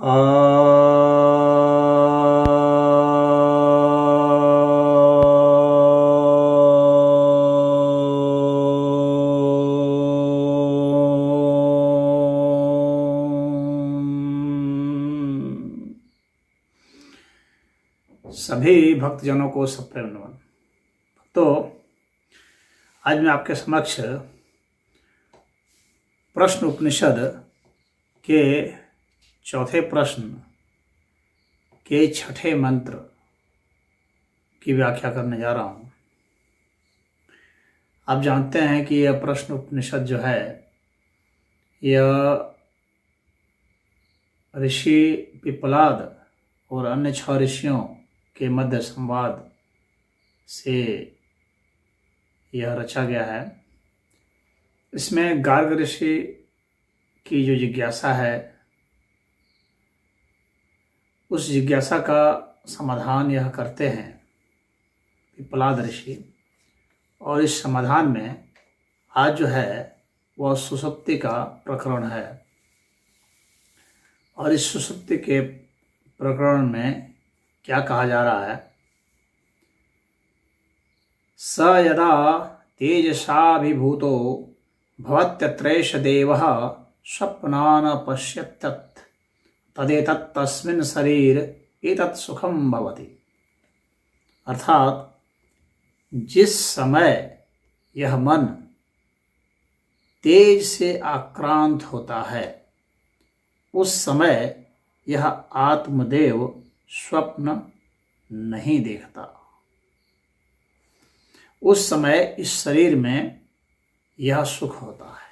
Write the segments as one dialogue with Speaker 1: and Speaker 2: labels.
Speaker 1: सभी भक्तजनों को सप्रेम नमन। तो आज मैं आपके समक्ष प्रश्न उपनिषद के चौथे प्रश्न के छठे मंत्र की व्याख्या करने जा रहा हूँ। आप जानते हैं कि यह प्रश्न उपनिषद जो है यह ऋषि पिप्पलाद और अन्य 6 ऋषियों के मध्य संवाद से यह रचा गया है। इसमें गार्ग ऋषि की जो जिज्ञासा है उस जिज्ञासा का समाधान यह करते हैं पिप्पलाद ऋषि, और इस समाधान में आज जो है वह सुषुप्ति का प्रकरण है। और इस सुषुप्ति के प्रकरण में क्या कहा जा रहा है? स यदा तेजसाभिभूतो भवत्यत्रैष देवः स्वप्नान् पश्यत्यत् तदेतत् तस्मिन् शरीर एतत् सुखम भवति। अर्थात जिस समय यह मन तेज से आक्रांत होता है उस समय यह आत्मदेव स्वप्न नहीं देखता। उस समय इस शरीर में यह सुख होता है।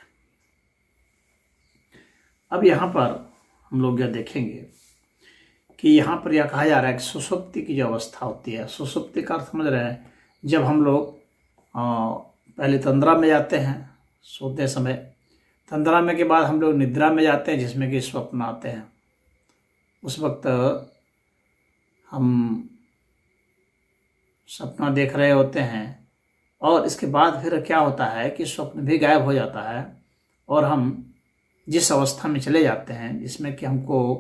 Speaker 1: अब यहाँ पर हम लोग यह देखेंगे कि यहाँ पर यह कहा जा रहा है कि सुषुप्ति की जो अवस्था होती है, सुषुप्ति का अर्थ समझ रहे हैं, जब हम लोग पहले तंद्रा में जाते हैं सोते समय, तंद्रा में के बाद हम लोग निद्रा में जाते हैं जिसमें कि स्वप्न आते हैं। उस वक्त हम सपना देख रहे होते हैं और इसके बाद फिर क्या होता है कि स्वप्न भी गायब हो जाता है और हम जिस अवस्था में चले जाते हैं जिसमें कि हमको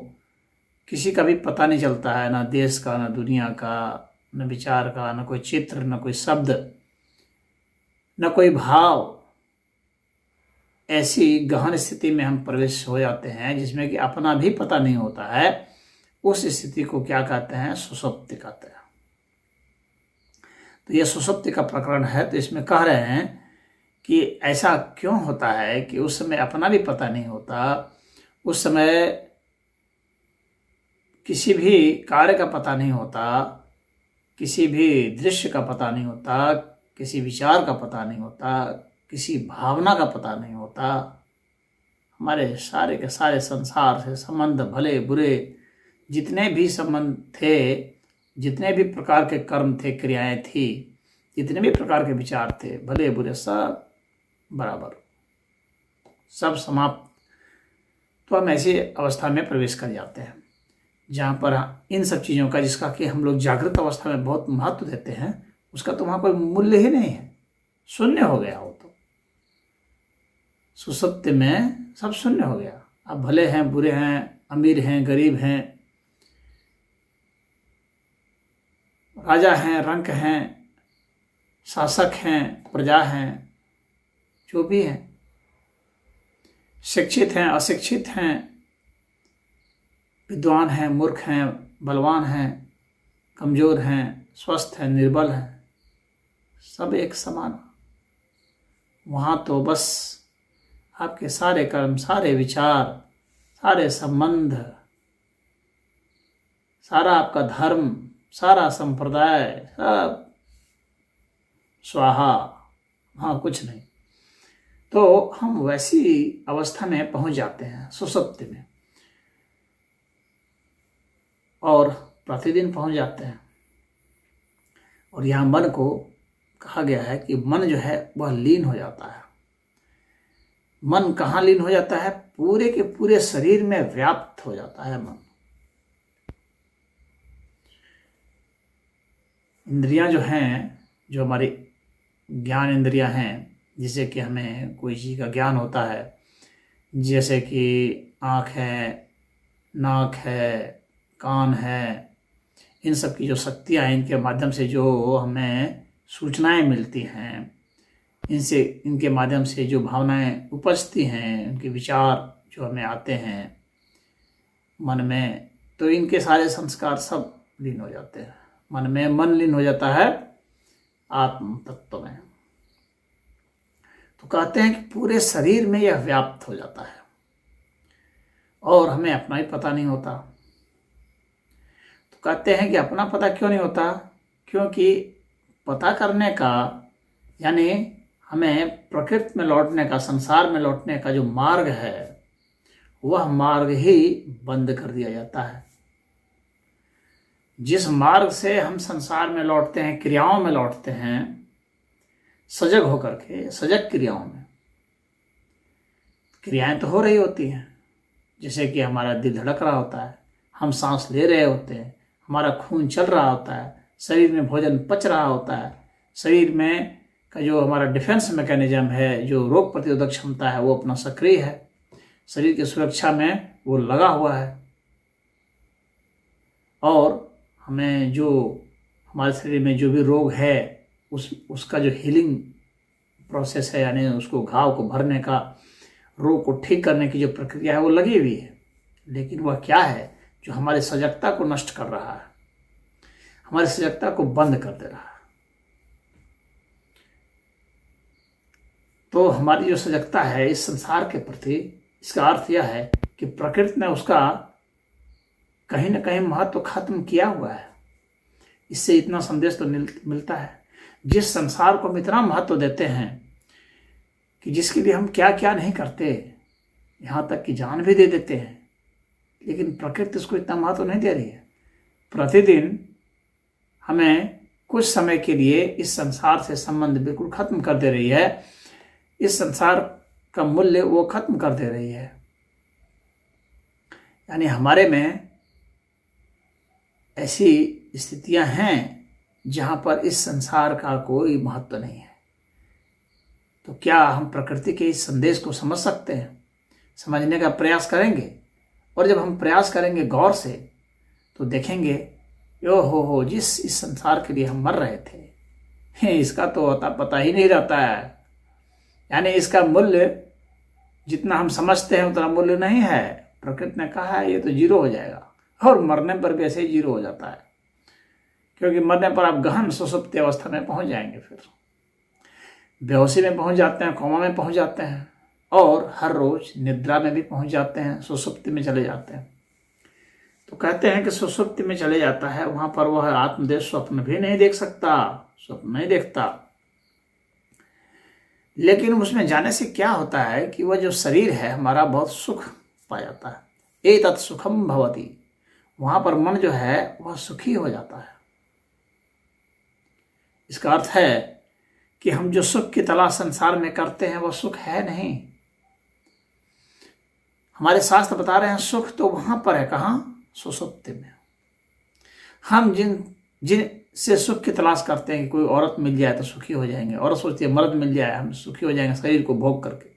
Speaker 1: किसी का भी पता नहीं चलता है, ना देश का, ना दुनिया का, न विचार का, न कोई चित्र, न कोई शब्द, न कोई भाव, ऐसी गहन स्थिति में हम प्रवेश हो जाते हैं जिसमें कि अपना भी पता नहीं होता है। उस स्थिति को क्या कहते हैं? सुषुप्ति कहते हैं। तो यह सुषुप्ति का प्रकरण है। तो इसमें कह रहे हैं कि ऐसा क्यों होता है कि उस समय अपना भी पता नहीं होता, उस समय किसी भी कार्य का पता नहीं होता, किसी भी दृश्य का पता नहीं होता, किसी विचार का पता नहीं होता, किसी भावना का पता नहीं होता। हमारे सारे के सारे संसार से संबंध, भले बुरे जितने भी संबंध थे, जितने भी प्रकार के कर्म थे, क्रियाएं थी, जितने भी प्रकार के विचार थे, भले बुरे, सब बराबर, सब समाप्त। तो हम ऐसी अवस्था में प्रवेश कर जाते हैं जहाँ पर इन सब चीज़ों का, जिसका कि हम लोग जागृत अवस्था में बहुत महत्व देते हैं, उसका तो वहाँ कोई मूल्य ही नहीं है। शून्य हो गया हो। तो सुषुप्ति में सब शून्य हो गया। अब भले हैं, बुरे हैं, अमीर हैं, गरीब हैं, राजा हैं, रंक हैं, शासक हैं, प्रजा हैं, जो भी हैं, शिक्षित हैं, अशिक्षित हैं, विद्वान हैं, मूर्ख हैं, बलवान हैं, कमजोर हैं, स्वस्थ हैं, निर्बल हैं, सब एक समान। वहाँ तो बस आपके सारे कर्म, सारे विचार, सारे संबंध, सारा आपका धर्म, सारा संप्रदाय, सब स्वाहा, वहाँ कुछ नहीं। तो हम वैसी अवस्था में पहुंच जाते हैं सुषुप्ति में, और प्रतिदिन पहुंच जाते हैं। और यहाँ मन को कहा गया है कि मन जो है वह लीन हो जाता है। मन कहाँ लीन हो जाता है? पूरे के पूरे शरीर में व्याप्त हो जाता है मन। इंद्रियां जो हैं, जो हमारी ज्ञान इंद्रियां हैं, जिससे कि हमें कोई चीज़ का ज्ञान होता है, जैसे कि आँख है, नाक है, कान है, इन सब की जो शक्तियाँ हैं, इनके माध्यम से जो हमें सूचनाएं मिलती हैं, इनके माध्यम से जो भावनाएं उपजती हैं, उनके विचार जो हमें आते हैं मन में, तो इनके सारे संस्कार सब लीन हो जाते हैं मन में। मन लीन हो जाता है आत्म तत्व में। तो कहते हैं कि पूरे शरीर में यह व्याप्त हो जाता है और हमें अपना ही पता नहीं होता। तो कहते हैं कि अपना पता क्यों नहीं होता? क्योंकि पता करने का, यानी हमें प्रकृति में लौटने का, संसार में लौटने का जो मार्ग है, वह मार्ग ही बंद कर दिया जाता है। जिस मार्ग से हम संसार में लौटते हैं, क्रियाओं में लौटते हैं, सजग होकर के, सजग क्रियाओं में, क्रियाएं तो हो रही होती हैं, जैसे कि हमारा दिल धड़क रहा होता है, हम सांस ले रहे होते हैं, हमारा खून चल रहा होता है, शरीर में भोजन पच रहा होता है, शरीर में का जो हमारा डिफेंस मैकेनिज्म है, जो रोग प्रतिरोधक क्षमता है, वो अपना सक्रिय है, शरीर की सुरक्षा में वो लगा हुआ है। और हमें जो हमारे शरीर में जो भी रोग है, उसका जो हीलिंग प्रोसेस है, यानी उसको घाव को भरने का, रोग को ठीक करने की जो प्रक्रिया है, वो लगी हुई है। लेकिन वह क्या है? जो हमारी सजगता को नष्ट कर रहा है, हमारी सजगता को बंद कर दे रहा है। तो हमारी जो सजगता है इस संसार के प्रति, इसका अर्थ यह है कि प्रकृति ने उसका कहीं ना कहीं महत्व खत्म किया हुआ है। इससे इतना संदेश तो मिलता है, जिस संसार को हम इतना महत्व देते हैं कि जिसके लिए हम क्या क्या नहीं करते, यहाँ तक कि जान भी दे देते हैं, लेकिन प्रकृति उसको इतना महत्व नहीं दे रही है। प्रतिदिन हमें कुछ समय के लिए इस संसार से संबंध बिल्कुल खत्म कर दे रही है, इस संसार का मूल्य वो खत्म कर दे रही है। यानी हमारे में ऐसी स्थितियां हैं जहां पर इस संसार का कोई महत्व नहीं है। तो क्या हम प्रकृति के इस संदेश को समझ सकते हैं? समझने का प्रयास करेंगे, और जब हम प्रयास करेंगे गौर से, तो देखेंगे यो हो जिस इस संसार के लिए हम मर रहे थे, इसका तो पता ही नहीं रहता है। यानी इसका मूल्य जितना हम समझते हैं उतना मूल्य नहीं है। प्रकृति ने कहा है ये तो जीरो हो जाएगा, और मरने पर भी ऐसे ही जीरो हो जाता है, क्योंकि मरने पर आप गहन सुषुप्ति अवस्था में पहुंच जाएंगे, फिर बेहोशी में पहुंच जाते हैं, कोमा में पहुंच जाते हैं, और हर रोज निद्रा में भी पहुंच जाते हैं, सुषुप्ति में चले जाते हैं। तो कहते हैं कि सुषुप्ति में चले जाता है, वहां पर वह आत्मदेह स्वप्न भी नहीं देख सकता, स्वप्न नहीं देखता। लेकिन उसमें जाने से क्या होता है कि वह जो शरीर है हमारा बहुत सुख पा जाता है। एतत् सुखम भवति, वहां पर मन जो है वह सुखी हो जाता है। इसका अर्थ है कि हम जो सुख की तलाश संसार में करते हैं वह सुख है नहीं। हमारे शास्त्र बता रहे हैं सुख तो वहां पर है, कहाँ? सुषुप्ति में। हम जिन से सुख की तलाश करते हैं कि कोई औरत मिल जाए तो सुखी हो जाएंगे, औरत सोचती है मर्द मिल जाए हम सुखी हो जाएंगे शरीर को भोग करके।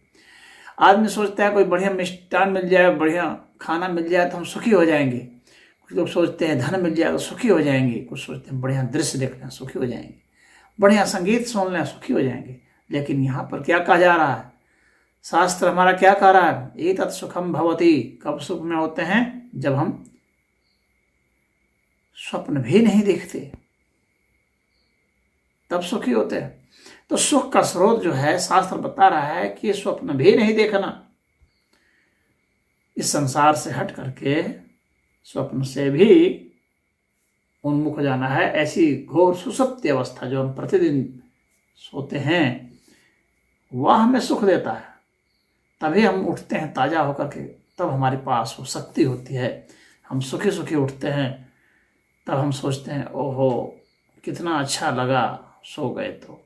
Speaker 1: आदमी सोचता है कोई बढ़िया मिष्ठान मिल जाए, बढ़िया खाना मिल जाए तो हम सुखी हो जाएंगे। कुछ लोग सोचते हैं धन मिल जाए तो सुखी हो जाएंगे, कुछ सोचते हैं बढ़िया दृश्य देख लें सुखी हो जाएंगे, बढ़िया संगीत सुन लें सुखी हो जाएंगे। लेकिन यहाँ पर क्या कहा जा रहा है? शास्त्र हमारा क्या कह रहा है? एतत् सुखम भवति। कब सुख में होते हैं? जब हम स्वप्न भी नहीं देखते, तब सुखी होते हैं। तो सुख का स्रोत जो है शास्त्र बता रहा है कि स्वप्न भी नहीं देखना, इस संसार से हट करके स्वप्न से भी उन्मुख हो जाना है। ऐसी घोर सुषुप्ति अवस्था जो हम प्रतिदिन सोते हैं वह हमें सुख देता है। तभी हम उठते हैं ताजा होकर के, तब हमारे पास वो शक्ति होती है, हम सुखी सुखी उठते हैं। तब हम सोचते हैं ओहो कितना अच्छा लगा सो गए तो,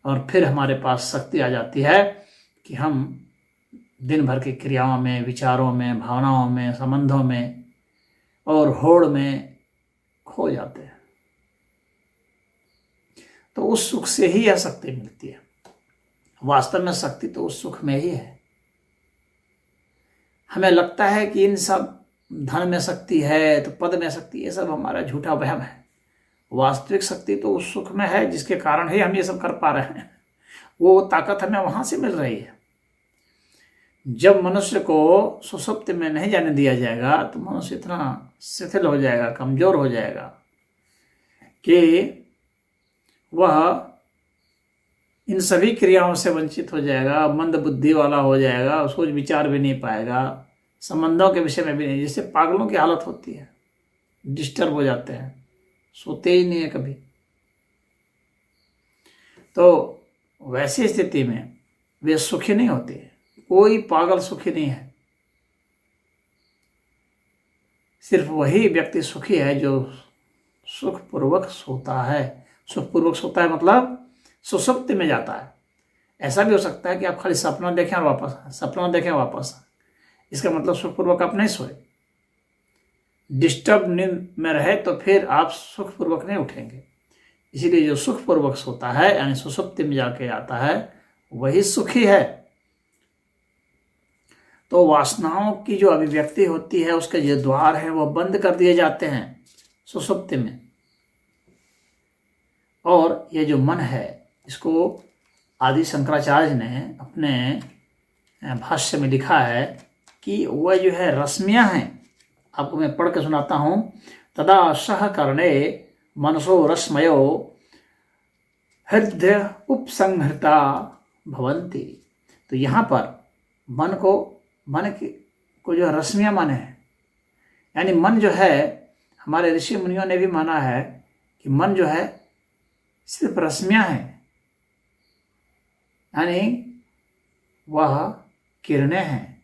Speaker 1: और फिर हमारे पास शक्ति आ जाती है कि हम दिन भर की क्रियाओं में, विचारों में, भावनाओं में, संबंधों में और होड़ में खो जाते हैं। तो उस सुख से ही यह शक्ति मिलती है। वास्तव में शक्ति तो उस सुख में ही है। हमें लगता है कि इन सब धन में शक्ति है तो पद में शक्ति, ये सब हमारा झूठा वहम है। वास्तविक शक्ति तो उस सुख में है जिसके कारण ही हम ये सब कर पा रहे हैं। वो ताकत हमें वहां से मिल रही है। जब मनुष्य को सुषुप्ति में नहीं जाने दिया जाएगा तो मनुष्य इतना शिथिल हो जाएगा, कमजोर हो जाएगा कि वह इन सभी क्रियाओं से वंचित हो जाएगा, मंद बुद्धि वाला हो जाएगा, सोच विचार भी नहीं पाएगा, संबंधों के विषय में भी नहीं। जैसे पागलों की हालत होती है, डिस्टर्ब हो जाते हैं, सोते ही नहीं है कभी। तो वैसी स्थिति में वे सुखी नहीं होते। कोई पागल सुखी नहीं है। सिर्फ वही व्यक्ति सुखी है जो सुखपूर्वक सोता है। सुखपूर्वक सोता है मतलब सुषुप्ति में जाता है। ऐसा भी हो सकता है कि आप खाली सपना देखें और वापस आए, सपना देखें वापस आए, इसका मतलब सुखपूर्वक आप नहीं सोए। डिस्टर्ब नींद में रहे तो फिर आप सुखपूर्वक नहीं उठेंगे। इसीलिए जो सुखपूर्वक सोता है यानी सुषुप्ति में जाके आता है वही सुखी है। तो वासनाओं की जो अभिव्यक्ति होती है उसके जो द्वार हैं वो बंद कर दिए जाते हैं सुषुप्ति में। और ये जो मन है इसको आदि शंकराचार्य ने अपने भाष्य में लिखा है कि वह जो है रश्मियां हैं। आपको मैं पढ़ के सुनाता हूँ। तदा सहकर्णे मनसो रश्मयो हृदय उपसंहृता भवन्ति। तो यहाँ पर मन को जो रश्मियां माने हैं, यानी मन जो है, हमारे ऋषि मुनियों ने भी माना है कि मन जो है सिर्फ रश्मियां हैं, यानी वह किरणें हैं,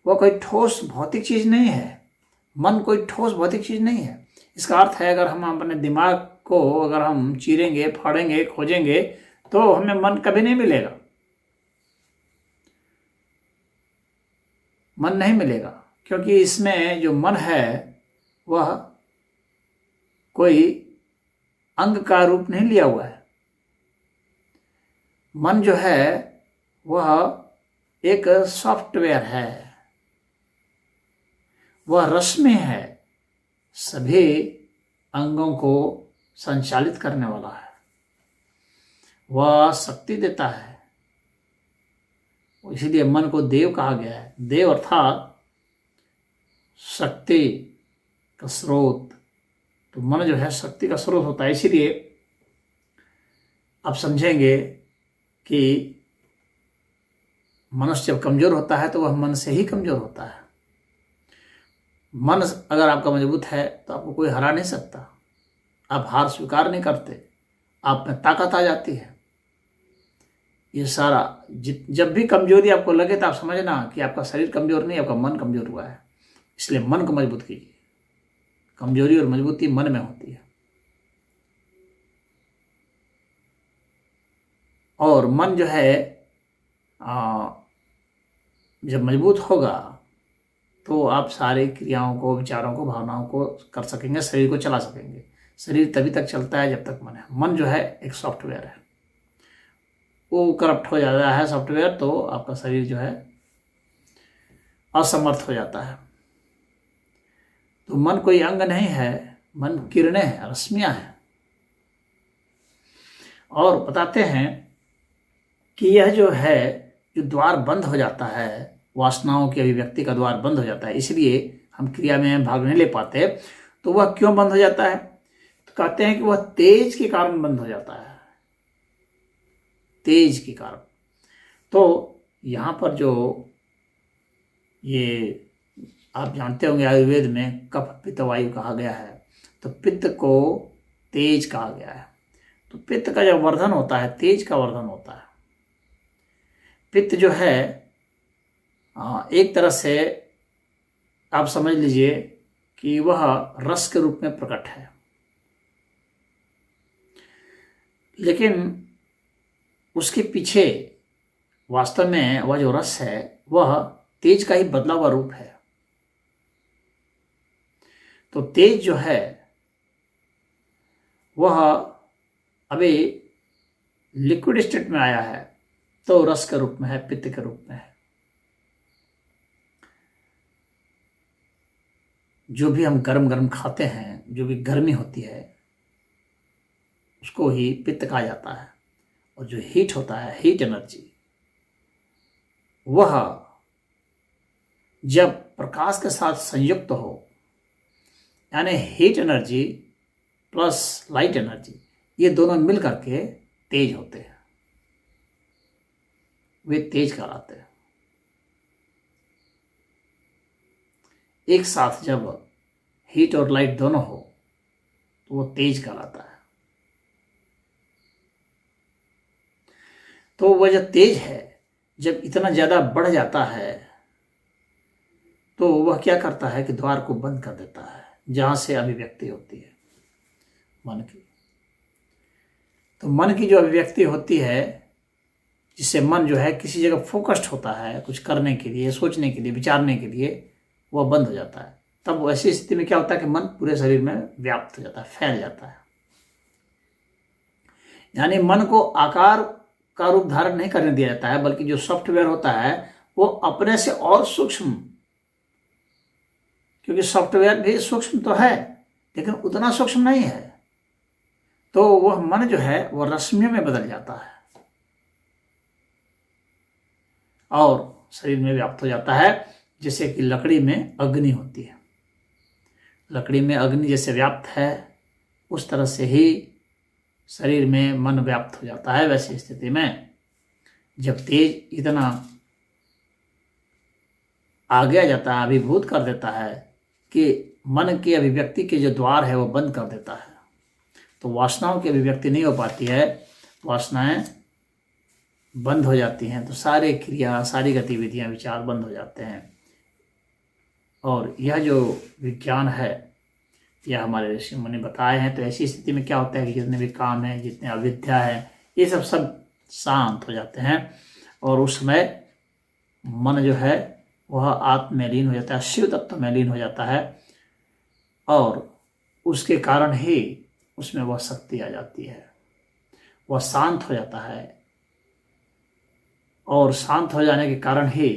Speaker 1: वह कोई ठोस भौतिक चीज नहीं है। मन कोई ठोस भौतिक चीज नहीं है। इसका अर्थ है अगर हम अपने दिमाग को अगर हम चीरेंगे, फाड़ेंगे, खोजेंगे तो हमें मन कभी नहीं मिलेगा, मन नहीं मिलेगा, क्योंकि इसमें जो मन है वह कोई अंग का रूप नहीं लिया हुआ है। मन जो है वह एक सॉफ्टवेयर है, वह रश्मि है, सभी अंगों को संचालित करने वाला है, वह शक्ति देता है। इसीलिए मन को देव कहा गया है। देव अर्थात शक्ति का स्रोत। तो मन जो है शक्ति का स्रोत होता है। इसीलिए आप समझेंगे कि मनुष्य जब कमजोर होता है तो वह मन से ही कमजोर होता है। मन अगर आपका मजबूत है तो आपको कोई हरा नहीं सकता। आप हार स्वीकार नहीं करते, आप में ताकत आ जाती है। ये सारा जब भी कमजोरी आपको लगे तो आप समझना कि आपका शरीर कमजोर नहीं, आपका मन कमजोर हुआ है। इसलिए मन को मजबूत कीजिए। कमजोरी और मजबूती मन में होती है। और मन जो है जब मजबूत होगा तो आप सारी क्रियाओं को, विचारों को, भावनाओं को कर सकेंगे, शरीर को चला सकेंगे। शरीर तभी तक चलता है जब तक मन है। मन जो है एक सॉफ्टवेयर है, वो करप्ट हो जाता है सॉफ्टवेयर तो आपका शरीर जो है असमर्थ हो जाता है। तो मन कोई अंग नहीं है, मन किरणें हैं, रश्मियां हैं। और बताते हैं कि यह जो है, जो द्वार बंद हो जाता है, वासनाओं की अभिव्यक्ति का द्वार बंद हो जाता है, इसलिए हम क्रिया में भाग नहीं ले पाते। तो वह क्यों बंद हो जाता है? तो कहते हैं कि वह तेज के कारण बंद हो जाता है, तेज के कारण। तो यहाँ पर जो ये आप जानते होंगे आयुर्वेद में कफ पित्त वायु कहा गया है, तो पित्त को तेज कहा गया है। तो पित्त का जब वर्धन होता है, तेज का वर्धन होता है। पित्त जो है एक तरह से आप समझ लीजिए कि वह रस के रूप में प्रकट है, लेकिन उसके पीछे वास्तव में वह जो रस है वह तेज का ही बदला हुआ रूप है। तो तेज जो है वह अभी लिक्विड स्टेट में आया है, तो रस के रूप में है, पित्त के रूप में है। जो भी हम गरम गरम खाते हैं, जो भी गर्मी होती है, उसको ही पित्त कहा जाता है। और जो हीट होता है, हीट एनर्जी, वह जब प्रकाश के साथ संयुक्त हो, यानी heat energy plus light energy, ये दोनों मिल करके तेज होते हैं, वे तेज कहलाते हैं। एक साथ जब हीट और लाइट दोनों हो तो वो तेज कहलाता है। तो वह जो तेज है, जब इतना ज़्यादा बढ़ जाता है तो वह क्या करता है कि द्वार को बंद कर देता है, जहाँ से अभिव्यक्ति होती है मन की। तो मन की जो अभिव्यक्ति होती है, जिससे मन जो है किसी जगह फोकस्ड होता है कुछ करने के लिए, सोचने के लिए, विचारने के लिए, वह बंद हो जाता है। तब ऐसी स्थिति में क्या होता है कि मन पूरे शरीर में व्याप्त हो जाता है, फैल जाता है। यानी मन को आकार का रूप धारण नहीं करने दिया जाता है, बल्कि जो सॉफ्टवेयर होता है वो अपने से और सूक्ष्म, क्योंकि सॉफ्टवेयर भी सूक्ष्म तो है लेकिन उतना सूक्ष्म नहीं है, तो वह मन जो है वह रश्मियों में बदल जाता है और शरीर में व्याप्त हो जाता है। जैसे कि लकड़ी में अग्नि होती है, लकड़ी में अग्नि जैसे व्याप्त है, उस तरह से ही शरीर में मन व्याप्त हो जाता है। वैसी स्थिति में जब तेज इतना आगे आ जाता है, अभिभूत कर देता है कि मन की अभिव्यक्ति के जो द्वार है वो बंद कर देता है, तो वासनाओं की अभिव्यक्ति नहीं हो पाती है, वासनाएं बंद हो जाती हैं, तो सारे क्रिया, सारी गतिविधियां, विचार बंद हो जाते हैं। और यह जो विज्ञान है, यह हमारे ऋषि मुनि बताए हैं। तो ऐसी स्थिति में क्या होता है कि जितने भी काम हैं, जितने अविद्या है, ये सब शांत हो जाते हैं और उस समय मन जो है वह आत्म में लीन हो जाता है, शिव तत्व में लीन हो जाता है और उसके कारण ही उसमें वह शक्ति आ जाती है, वह शांत हो जाता है और शांत हो जाने के कारण ही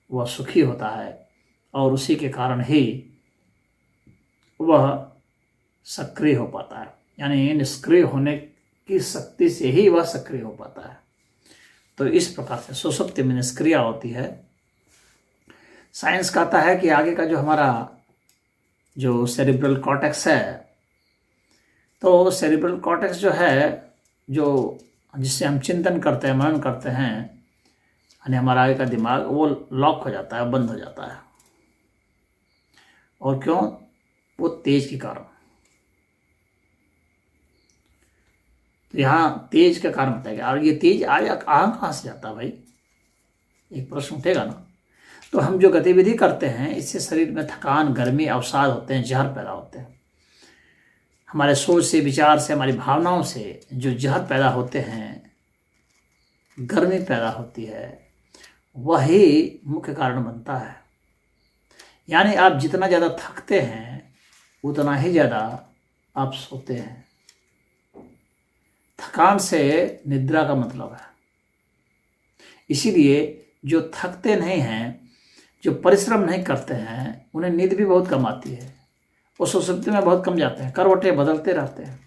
Speaker 1: वह सुखी होता है और उसी के कारण ही वह सक्रिय हो पाता है। यानी निष्क्रिय होने की शक्ति से ही वह सक्रिय हो पाता है। तो इस प्रकार से सुषुप्ति में निष्क्रिया होती है। साइंस कहता है कि आगे का जो हमारा जो सेरिब्रल कॉर्टेक्स है, तो सेरिब्रल कॉर्टेक्स जो है, जो जिससे हम चिंतन करते हैं, मनन करते हैं, यानी हमारा आगे का दिमाग, वो लॉक हो जाता है, बंद हो जाता है। और क्यों? वो तेज के कारण। तो यहाँ तेज का कारण बताया गया। और ये तेज आया कहाँ से जाता है भाई, एक प्रश्न उठेगा ना। तो हम जो गतिविधि करते हैं, इससे शरीर में थकान, गर्मी, अवसाद होते हैं, जहर पैदा होते हैं। हमारे सोच से, विचार से, हमारी भावनाओं से जो जहर पैदा होते हैं, गर्मी पैदा होती है, वही मुख्य कारण बनता है। यानी आप जितना ज़्यादा थकते हैं उतना ही ज़्यादा आप सोते हैं। थकान से निद्रा का मतलब है। इसीलिए जो थकते नहीं हैं, जो परिश्रम नहीं करते हैं, उन्हें नींद भी बहुत कम आती है, वो सुषुप्ति में बहुत कम जाते हैं, करवटें बदलते रहते हैं।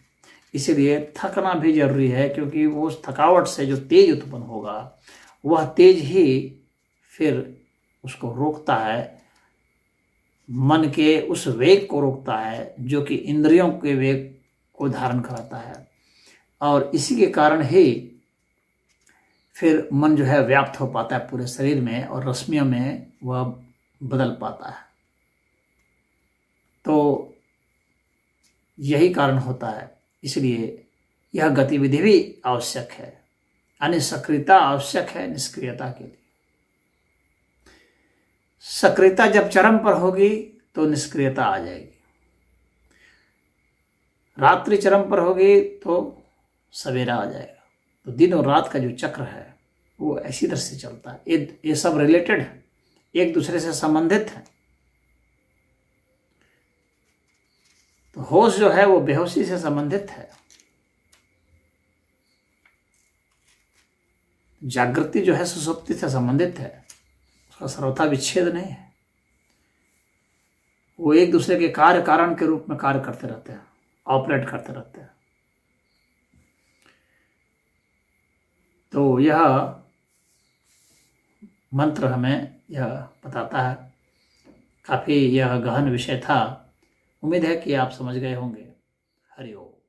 Speaker 1: इसीलिए थकना भी जरूरी है, क्योंकि वो उस थकावट से जो तेज उत्पन्न होगा, वह तेज ही फिर उसको रोकता है, मन के उस वेग को रोकता है जो कि इंद्रियों के वेग को धारण कराता है। और इसी के कारण ही फिर मन जो है व्याप्त हो पाता है पूरे शरीर में और रश्मियों में वह बदल पाता है। तो यही कारण होता है। इसलिए यह गतिविधि भी आवश्यक है, यानी सक्रियता आवश्यक है निष्क्रियता के लिए। सक्रियता जब चरम पर होगी तो निष्क्रियता आ जाएगी, रात्रि चरम पर होगी तो सवेरा आ जाएगा। तो दिन और रात का जो चक्र है वो ऐसी तरह से चलता है। ये सब रिलेटेड है, एक दूसरे से संबंधित है। तो होश जो है वो बेहोशी से संबंधित है, जागृति जो है सुषुप्ति से संबंधित है, उसका सर्वथा विच्छेद नहीं है। वो एक दूसरे के कार्य कारण के रूप में कार्य करते रहते हैं, ऑपरेट करते रहते हैं। तो यह मंत्र हमें यह बताता है। काफ़ी यह गहन विषय था। उम्मीद है कि आप समझ गए होंगे। हरि ओम।